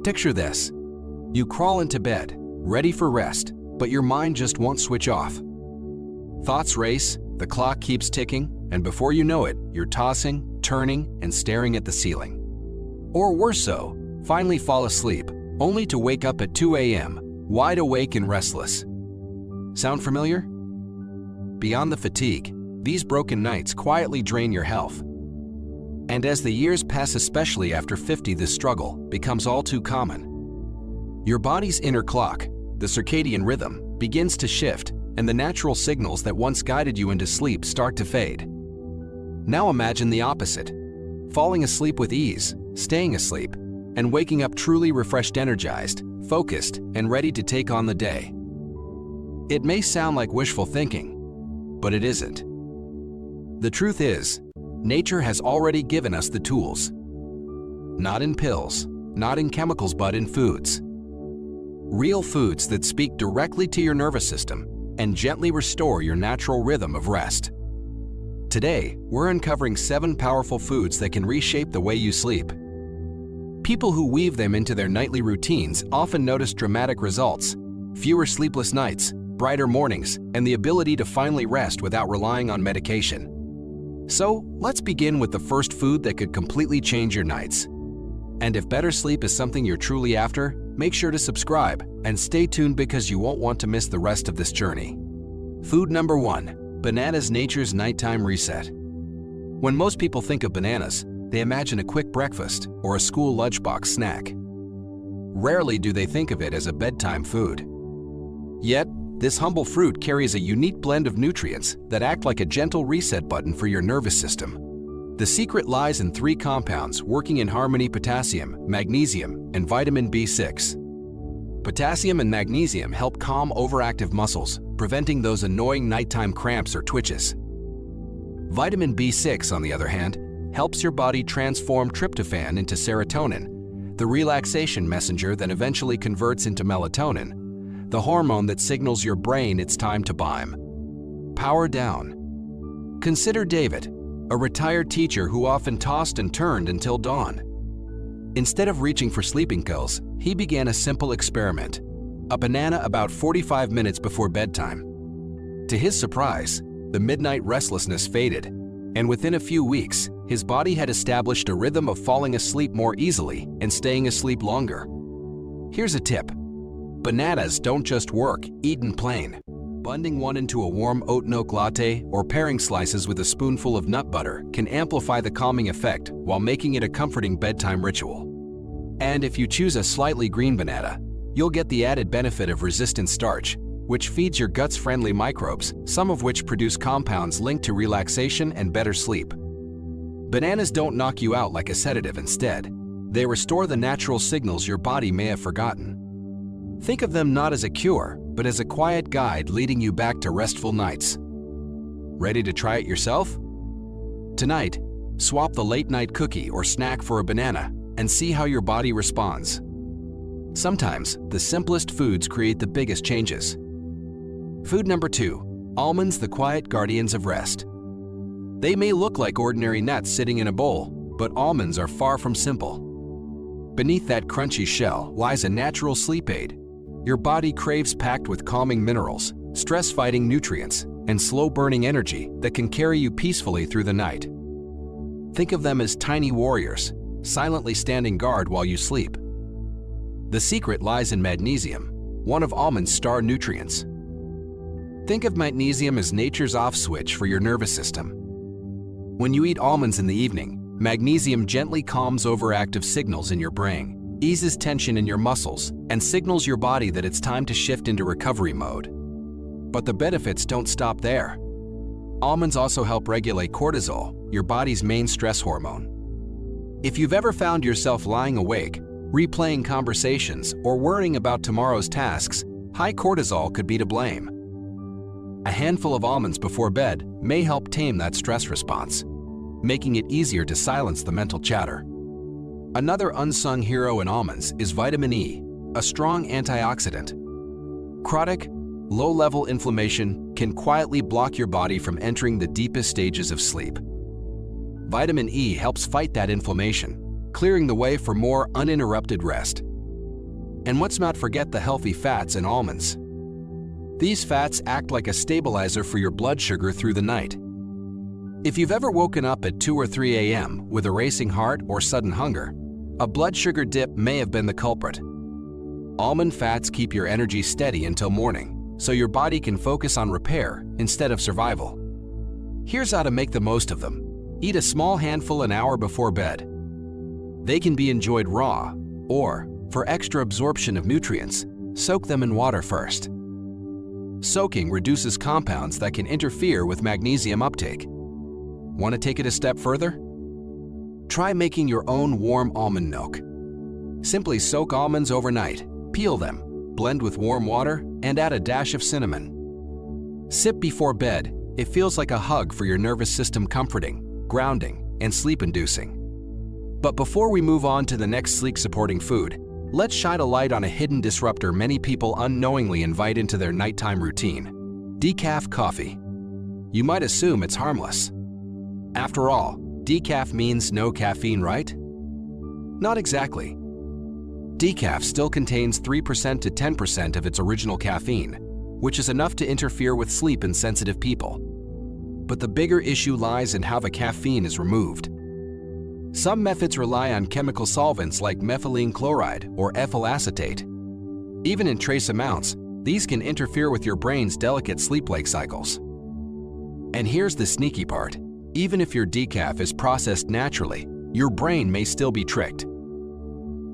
Picture this. You crawl into bed, ready for rest, but your mind just won't switch off. Thoughts race, the clock keeps ticking, and before you know it, you're tossing, turning, and staring at the ceiling. Or worse so, finally fall asleep, only to wake up at 2 a.m., wide awake and restless. Sound familiar? Beyond the fatigue, these broken nights quietly drain your health. And as the years pass, especially after 50, this struggle becomes all too common. Your body's inner clock, the circadian rhythm, begins to shift, and the natural signals that once guided you into sleep start to fade. Now imagine the opposite. Falling asleep with ease, staying asleep, and waking up truly refreshed, energized, focused, and ready to take on the day. It may sound like wishful thinking, but it isn't. The truth is, nature has already given us the tools. Not in pills, not in chemicals, but in foods. Real foods that speak directly to your nervous system and gently restore your natural rhythm of rest. Today, we're uncovering 7 powerful foods that can reshape the way you sleep. People who weave them into their nightly routines often notice dramatic results: fewer sleepless nights, brighter mornings, and the ability to finally rest without relying on medication. So, let's begin with the first food that could completely change your nights. And if better sleep is something you're truly after, make sure to subscribe and stay tuned because you won't want to miss the rest of this journey. Food number 1. Bananas, nature's nighttime reset. When most people think of bananas, they imagine a quick breakfast or a school lunchbox snack. Rarely do they think of it as a bedtime food. Yet, this humble fruit carries a unique blend of nutrients that act like a gentle reset button for your nervous system. The secret lies in 3 compounds working in harmony: potassium, magnesium, and vitamin B6. Potassium and magnesium help calm overactive muscles, preventing those annoying nighttime cramps or twitches. Vitamin B6, on the other hand, helps your body transform tryptophan into serotonin, the relaxation messenger that eventually converts into melatonin, the hormone that signals your brain it's time to bime. Power down. Consider David, a retired teacher who often tossed and turned until dawn. Instead of reaching for sleeping pills, he began a simple experiment: a banana about 45 minutes before bedtime. To his surprise, the midnight restlessness faded, and within a few weeks, his body had established a rhythm of falling asleep more easily and staying asleep longer. Here's a tip. Bananas don't just work eaten plain. Bunding one into a warm oat milk latte or paring slices with a spoonful of nut butter can amplify the calming effect while making it a comforting bedtime ritual. And if you choose a slightly green banana, you'll get the added benefit of resistant starch, which feeds your gut's friendly microbes, some of which produce compounds linked to relaxation and better sleep. Bananas don't knock you out like a sedative. Instead, they restore the natural signals your body may have forgotten. Think of them not as a cure, but as a quiet guide leading you back to restful nights. Ready to try it yourself? Tonight, swap the late-night cookie or snack for a banana and see how your body responds. Sometimes, the simplest foods create the biggest changes. Food number 2. Almonds, the quiet guardians of rest. They may look like ordinary nuts sitting in a bowl, but almonds are far from simple. Beneath that crunchy shell lies a natural sleep aid. Your body craves, packed with calming minerals, stress-fighting nutrients, and slow-burning energy that can carry you peacefully through the night. Think of them as tiny warriors, silently standing guard while you sleep. The secret lies in magnesium, one of almonds' star nutrients. Think of magnesium as nature's off switch for your nervous system. When you eat almonds in the evening, magnesium gently calms overactive signals in your brain, eases tension in your muscles, and signals your body that it's time to shift into recovery mode. But the benefits don't stop there. Almonds also help regulate cortisol, your body's main stress hormone. If you've ever found yourself lying awake, replaying conversations, or worrying about tomorrow's tasks, high cortisol could be to blame. A handful of almonds before bed may help tame that stress response, making it easier to silence the mental chatter. Another unsung hero in almonds is vitamin E, a strong antioxidant. Chronic, low-level inflammation can quietly block your body from entering the deepest stages of sleep. Vitamin E helps fight that inflammation, clearing the way for more uninterrupted rest. And let's not forget the healthy fats in almonds. These fats act like a stabilizer for your blood sugar through the night. If you've ever woken up at 2 or 3 a.m. with a racing heart or sudden hunger, a blood sugar dip may have been the culprit. Almond fats keep your energy steady until morning, so your body can focus on repair instead of survival. Here's how to make the most of them. Eat a small handful an hour before bed. They can be enjoyed raw, or, for extra absorption of nutrients, soak them in water first. Soaking reduces compounds that can interfere with magnesium uptake. Want to take it a step further? Try making your own warm almond milk. Simply soak almonds overnight, peel them, blend with warm water, and add a dash of cinnamon. Sip before bed. It feels like a hug for your nervous system, comforting, grounding, and sleep-inducing. But before we move on to the next sleep-supporting food, let's shine a light on a hidden disruptor many people unknowingly invite into their nighttime routine: decaf coffee. You might assume it's harmless. After all, decaf means no caffeine, right? Not exactly. Decaf still contains 3% to 10% of its original caffeine, which is enough to interfere with sleep in sensitive people. But the bigger issue lies in how the caffeine is removed. Some methods rely on chemical solvents like methylene chloride or ethyl acetate. Even in trace amounts, these can interfere with your brain's delicate sleep-wake cycles. And here's the sneaky part. Even if your decaf is processed naturally, your brain may still be tricked.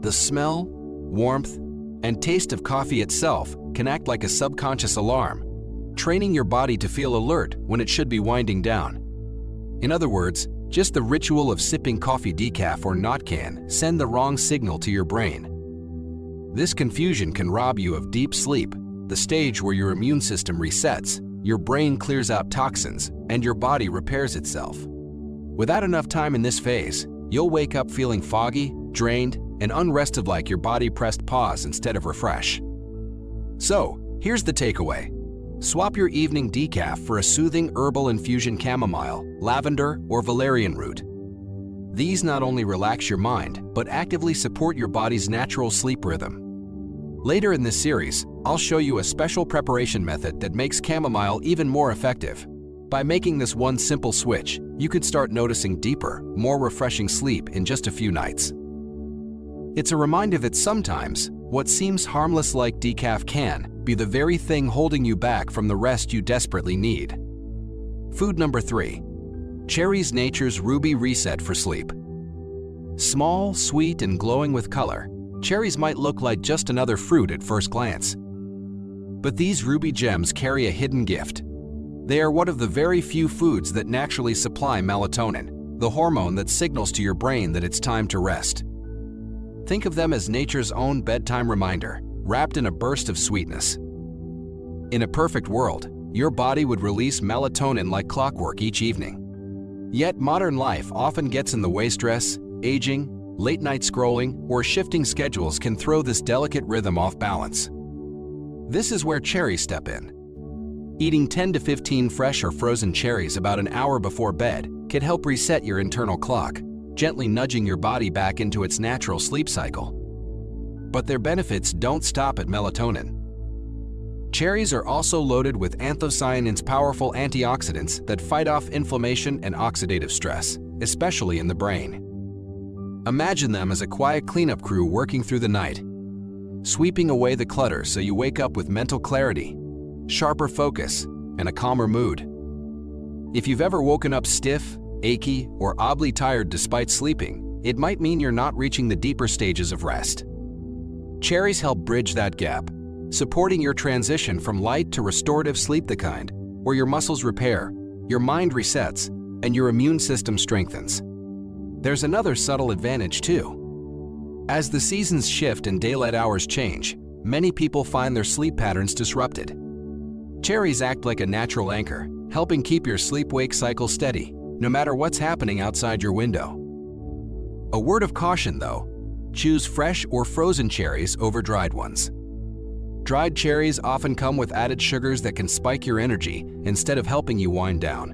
The smell, warmth, and taste of coffee itself can act like a subconscious alarm, training your body to feel alert when it should be winding down. In other words, just the ritual of sipping coffee decaf or not can send the wrong signal to your brain. This confusion can rob you of deep sleep, the stage where your immune system resets, your brain clears out toxins, and your body repairs itself. Without enough time in this phase, you'll wake up feeling foggy, drained, and unrested, like your body pressed pause instead of refresh. So, here's the takeaway. Swap your evening decaf for a soothing herbal infusion: chamomile, lavender, or valerian root. These not only relax your mind, but actively support your body's natural sleep rhythm. Later in this series, I'll show you a special preparation method that makes chamomile even more effective. By making this one simple switch, you could start noticing deeper, more refreshing sleep in just a few nights. It's a reminder that sometimes, what seems harmless like decaf can be the very thing holding you back from the rest you desperately need. Food number 3. Cherries, nature's ruby reset for sleep. Small, sweet, and glowing with color, cherries might look like just another fruit at first glance. But these ruby gems carry a hidden gift. They are one of the very few foods that naturally supply melatonin, the hormone that signals to your brain that it's time to rest. Think of them as nature's own bedtime reminder, wrapped in a burst of sweetness. In a perfect world, your body would release melatonin like clockwork each evening. Yet modern life often gets in the way. Stress, aging, late-night scrolling, or shifting schedules can throw this delicate rhythm off balance. This is where cherries step in. Eating 10 to 15 fresh or frozen cherries about an hour before bed can help reset your internal clock, gently nudging your body back into its natural sleep cycle. But their benefits don't stop at melatonin. Cherries are also loaded with anthocyanins, powerful antioxidants that fight off inflammation and oxidative stress, especially in the brain. Imagine them as a quiet cleanup crew working through the night, sweeping away the clutter so you wake up with mental clarity, sharper focus, and a calmer mood. If you've ever woken up stiff, achy, or oddly tired despite sleeping, it might mean you're not reaching the deeper stages of rest. Cherries help bridge that gap, supporting your transition from light to restorative sleep, the kind where your muscles repair, your mind resets, and your immune system strengthens. There's another subtle advantage too. As the seasons shift and daylight hours change, many people find their sleep patterns disrupted. Cherries act like a natural anchor, helping keep your sleep-wake cycle steady, no matter what's happening outside your window. A word of caution though, choose fresh or frozen cherries over dried ones. Dried cherries often come with added sugars that can spike your energy instead of helping you wind down.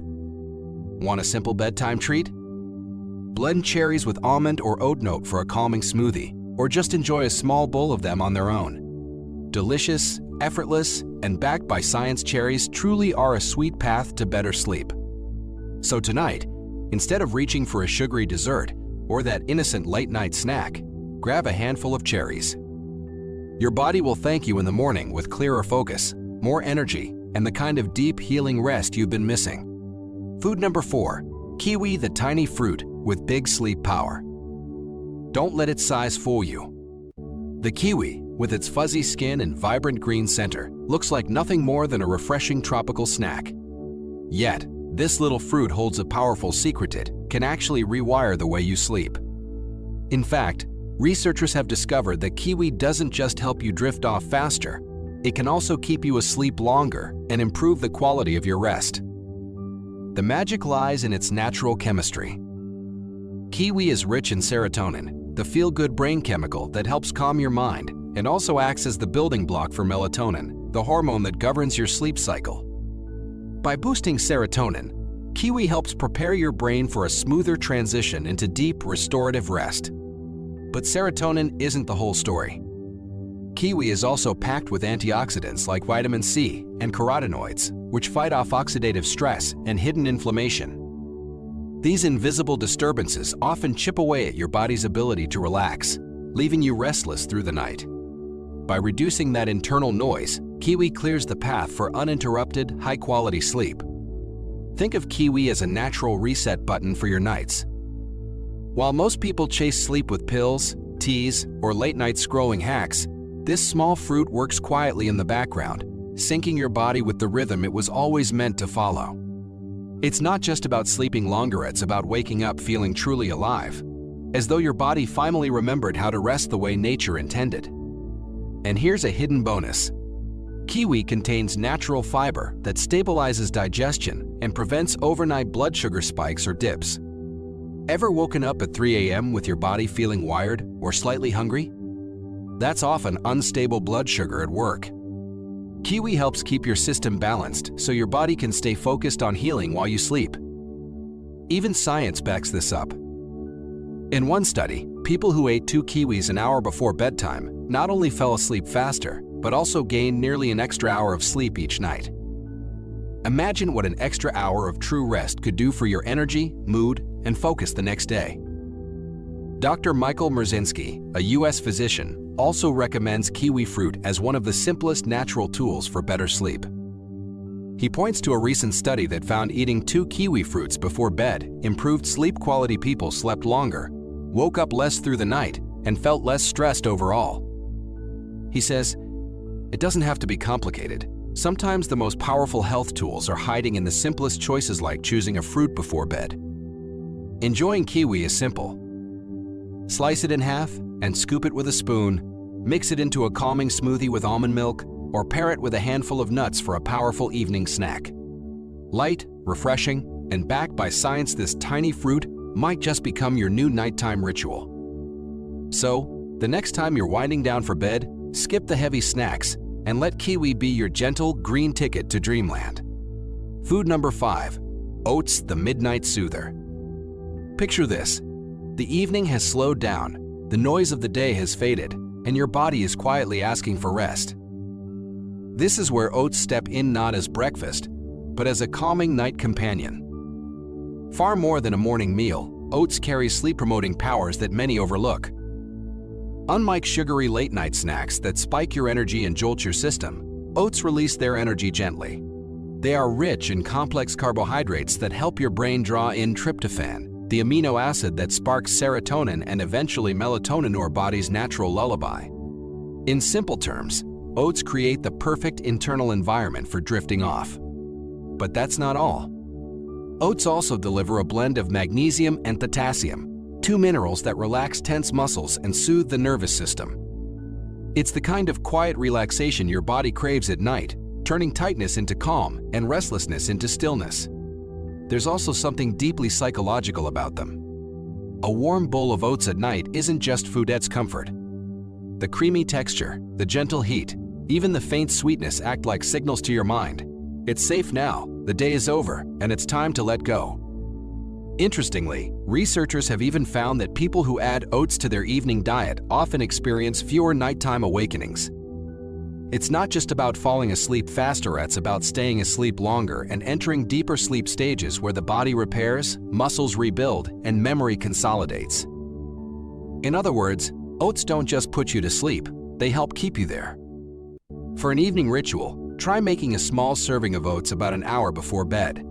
Want a simple bedtime treat? Blend cherries with almond or oat note for a calming smoothie, or just enjoy a small bowl of them on their own. Delicious, effortless, and backed by science, cherries truly are a sweet path to better sleep. So tonight, instead of reaching for a sugary dessert or that innocent late-night snack, grab a handful of cherries. Your body will thank you in the morning with clearer focus, more energy, and the kind of deep, healing rest you've been missing. Food number 4, kiwi, the tiny fruit with big sleep power. Don't let its size fool you. The kiwi, with its fuzzy skin and vibrant green center, looks like nothing more than a refreshing tropical snack. Yet, this little fruit holds a powerful secret: it can actually rewire the way you sleep. In fact, researchers have discovered that kiwi doesn't just help you drift off faster, it can also keep you asleep longer and improve the quality of your rest. The magic lies in its natural chemistry. Kiwi is rich in serotonin, the feel-good brain chemical that helps calm your mind and also acts as the building block for melatonin, the hormone that governs your sleep cycle. By boosting serotonin, kiwi helps prepare your brain for a smoother transition into deep, restorative rest. But serotonin isn't the whole story. Kiwi is also packed with antioxidants like vitamin C and carotenoids, which fight off oxidative stress and hidden inflammation. These invisible disturbances often chip away at your body's ability to relax, leaving you restless through the night. By reducing that internal noise, kiwi clears the path for uninterrupted, high-quality sleep. Think of kiwi as a natural reset button for your nights. While most people chase sleep with pills, teas, or late-night scrolling hacks, this small fruit works quietly in the background, syncing your body with the rhythm it was always meant to follow. It's not just about sleeping longer, it's about waking up feeling truly alive, as though your body finally remembered how to rest the way nature intended. And here's a hidden bonus. Kiwi contains natural fiber that stabilizes digestion and prevents overnight blood sugar spikes or dips. Ever woken up at 3 a.m. with your body feeling wired or slightly hungry? That's often unstable blood sugar at work. Kiwi helps keep your system balanced so your body can stay focused on healing while you sleep. Even science backs this up. In one study, people who ate 2 kiwis an hour before bedtime not only fell asleep faster, but also gained nearly an extra hour of sleep each night. Imagine what an extra hour of true rest could do for your energy, mood, and focus the next day. Dr. Michael Merzinski, a U.S. physician, also recommends kiwi fruit as one of the simplest natural tools for better sleep. He points to a recent study that found eating 2 kiwi fruits before bed improved sleep quality. People slept longer, woke up less through the night, and felt less stressed overall. He says, "It doesn't have to be complicated. Sometimes the most powerful health tools are hiding in the simplest choices, like choosing a fruit before bed." Enjoying kiwi is simple. Slice it in half and scoop it with a spoon, mix it into a calming smoothie with almond milk, or pair it with a handful of nuts for a powerful evening snack. Light, refreshing, and backed by science, this tiny fruit might just become your new nighttime ritual. So, the next time you're winding down for bed, skip the heavy snacks and let kiwi be your gentle, green ticket to dreamland. Food number 5, oats, the midnight soother. Picture this. The evening has slowed down, the noise of the day has faded, and your body is quietly asking for rest. This is where oats step in, not as breakfast, but as a calming night companion. Far more than a morning meal, oats carry sleep-promoting powers that many overlook. Unlike sugary late-night snacks that spike your energy and jolt your system, oats release their energy gently. They are rich in complex carbohydrates that help your brain draw in tryptophan, the amino acid that sparks serotonin and eventually melatonin, our body's natural lullaby. In simple terms, oats create the perfect internal environment for drifting off. But that's not all. Oats also deliver a blend of magnesium and potassium, 2 minerals that relax tense muscles and soothe the nervous system. It's the kind of quiet relaxation your body craves at night, turning tightness into calm and restlessness into stillness. There's also something deeply psychological about them. A warm bowl of oats at night isn't just food, it's comfort. The creamy texture, the gentle heat, even the faint sweetness act like signals to your mind. It's safe now, the day is over, and it's time to let go. Interestingly, researchers have even found that people who add oats to their evening diet often experience fewer nighttime awakenings. It's not just about falling asleep faster, it's about staying asleep longer and entering deeper sleep stages where the body repairs, muscles rebuild, and memory consolidates. In other words, oats don't just put you to sleep, they help keep you there. For an evening ritual, try making a small serving of oats about an hour before bed.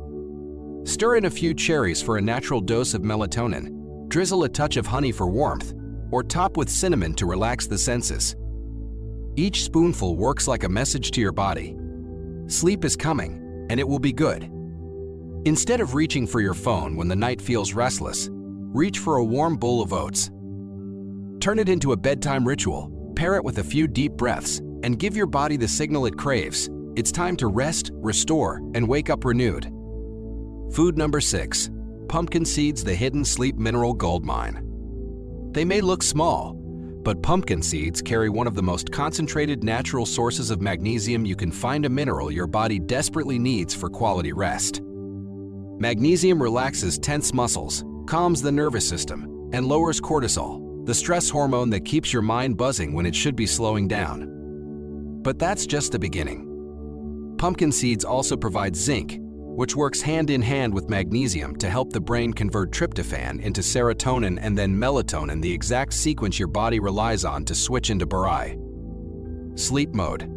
Stir in a few cherries for a natural dose of melatonin, drizzle a touch of honey for warmth, or top with cinnamon to relax the senses. Each spoonful works like a message to your body. Sleep is coming, and it will be good. Instead of reaching for your phone when the night feels restless, reach for a warm bowl of oats. Turn it into a bedtime ritual, pair it with a few deep breaths, and give your body the signal it craves. It's time to rest, restore, and wake up renewed. Food number 6. Pumpkin seeds, the hidden sleep mineral goldmine. They may look small, but pumpkin seeds carry one of the most concentrated natural sources of magnesium you can find, a mineral your body desperately needs for quality rest. Magnesium relaxes tense muscles, calms the nervous system, and lowers cortisol, the stress hormone that keeps your mind buzzing when it should be slowing down. But that's just the beginning. Pumpkin seeds also provide zinc, which works hand in hand with magnesium to help the brain convert tryptophan into serotonin and then melatonin, the exact sequence your body relies on to switch into Barai. Sleep mode.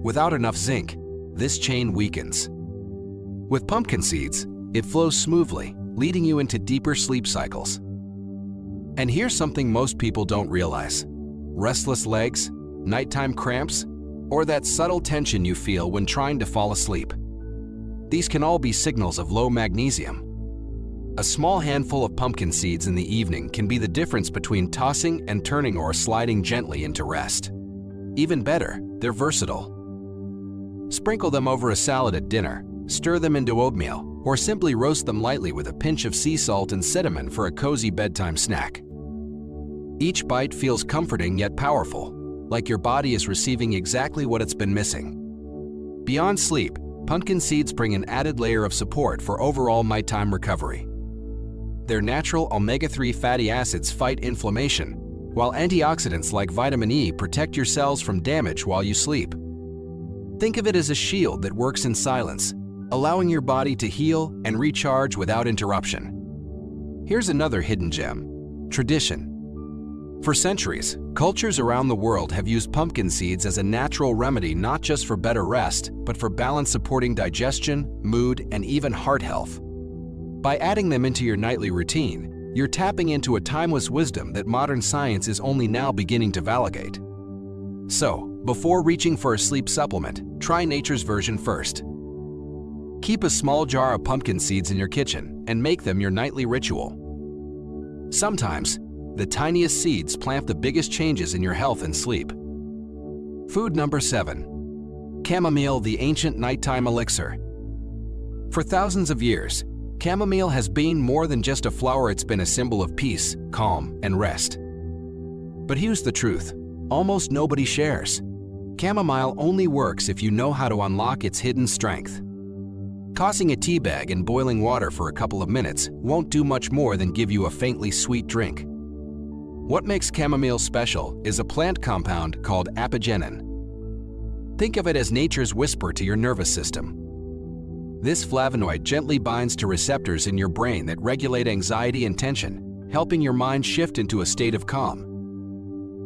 Without enough zinc, this chain weakens. With pumpkin seeds, it flows smoothly, leading you into deeper sleep cycles. And here's something most people don't realize: restless legs, nighttime cramps, or that subtle tension you feel when trying to fall asleep. These can all be signals of low magnesium. A small handful of pumpkin seeds in the evening can be the difference between tossing and turning or sliding gently into rest. Even better, they're versatile. Sprinkle them over a salad at dinner, stir them into oatmeal, or simply roast them lightly with a pinch of sea salt and cinnamon for a cozy bedtime snack. Each bite feels comforting yet powerful, like your body is receiving exactly what it's been missing. Beyond sleep, pumpkin seeds bring an added layer of support for overall nighttime recovery. Their natural omega-3 fatty acids fight inflammation, while antioxidants like vitamin E protect your cells from damage while you sleep. Think of it as a shield that works in silence, allowing your body to heal and recharge without interruption. Here's another hidden gem: tradition. For centuries, cultures around the world have used pumpkin seeds as a natural remedy, not just for better rest, but for balance, supporting digestion, mood, and even heart health. By adding them into your nightly routine, you're tapping into a timeless wisdom that modern science is only now beginning to validate. So, before reaching for a sleep supplement, try nature's version first. Keep a small jar of pumpkin seeds in your kitchen and make them your nightly ritual. Sometimes, the tiniest seeds plant the biggest changes in your health and sleep. Food number 7. Chamomile, the ancient nighttime elixir. For thousands of years, chamomile has been more than just a flower. It's been a symbol of peace, calm, and rest. But here's the truth: almost nobody shares. Chamomile only works if you know how to unlock its hidden strength. Tossing a tea bag in boiling water for a couple of minutes won't do much more than give you a faintly sweet drink. What makes chamomile special is a plant compound called apigenin. Think of it as nature's whisper to your nervous system. This flavonoid gently binds to receptors in your brain that regulate anxiety and tension, helping your mind shift into a state of calm.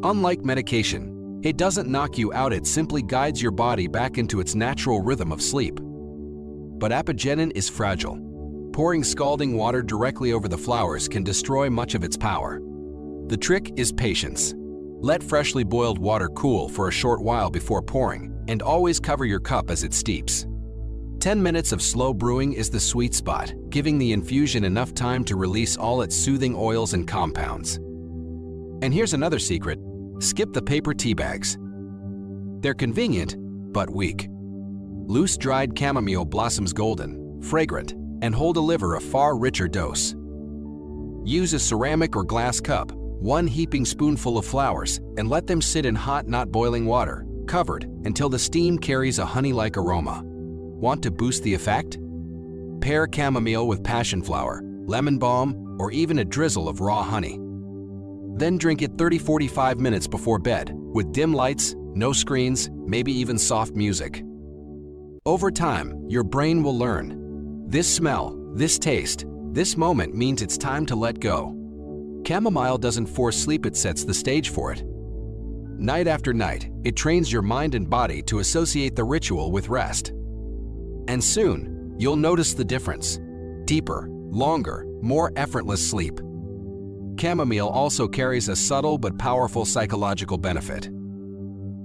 Unlike medication, it doesn't knock you out, it simply guides your body back into its natural rhythm of sleep. But apigenin is fragile. Pouring scalding water directly over the flowers can destroy much of its power. The trick is patience. Let freshly boiled water cool for a short while before pouring, and always cover your cup as it steeps. 10 minutes of slow brewing is the sweet spot, giving the infusion enough time to release all its soothing oils and compounds. And here's another secret: skip the paper tea bags. They're convenient, but weak. Loose dried chamomile blossoms golden, fragrant, and hold deliver a far richer dose. Use a ceramic or glass cup, 1 heaping spoonful of flowers, and let them sit in hot, not boiling water, covered, until the steam carries a honey-like aroma. Want to boost the effect? Pair chamomile with passion flower, lemon balm, or even a drizzle of raw honey. Then drink it 30–45 minutes before bed, with dim lights, no screens, maybe even soft music. Over time, your brain will learn. This smell, this taste, this moment means it's time to let go. Chamomile doesn't force sleep, it sets the stage for it. Night after night, it trains your mind and body to associate the ritual with rest. And soon, you'll notice the difference. Deeper, longer, more effortless sleep. Chamomile also carries a subtle but powerful psychological benefit.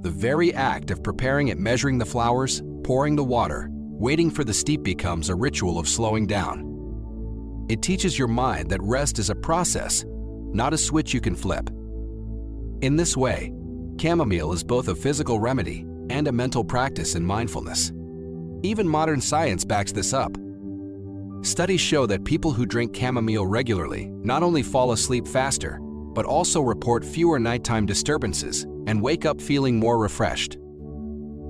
The very act of preparing it, measuring the flowers, pouring the water, waiting for the steep becomes a ritual of slowing down. It teaches your mind that rest is a process, not a switch you can flip. In this way, chamomile is both a physical remedy and a mental practice in mindfulness. Even modern science backs this up. Studies show that people who drink chamomile regularly not only fall asleep faster, but also report fewer nighttime disturbances and wake up feeling more refreshed.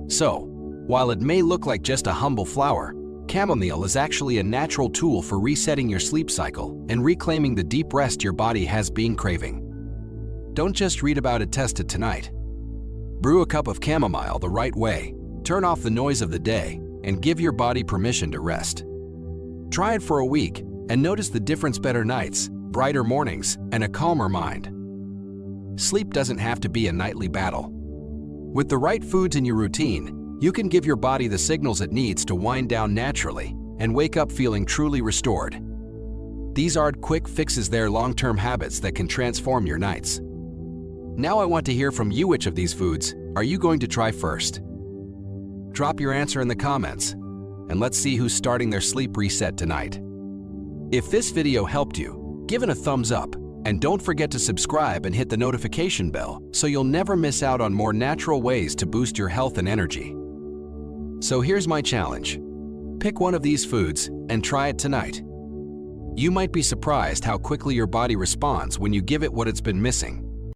So, while it may look like just a humble flower, chamomile is actually a natural tool for resetting your sleep cycle and reclaiming the deep rest your body has been craving. Don't just read about it, test it tonight. Brew a cup of chamomile the right way, turn off the noise of the day, and give your body permission to rest. Try it for a week and notice the difference: better nights, brighter mornings, and a calmer mind. Sleep doesn't have to be a nightly battle. With the right foods in your routine, you can give your body the signals it needs to wind down naturally and wake up feeling truly restored. These aren't quick fixes, they're long-term habits that can transform your nights. Now I want to hear from you. Which of these foods are you going to try first? Drop your answer in the comments, and let's see who's starting their sleep reset tonight. If this video helped you, give it a thumbs up, and don't forget to subscribe and hit the notification bell so you'll never miss out on more natural ways to boost your health and energy. So here's my challenge. Pick one of these foods and try it tonight. You might be surprised how quickly your body responds when you give it what it's been missing.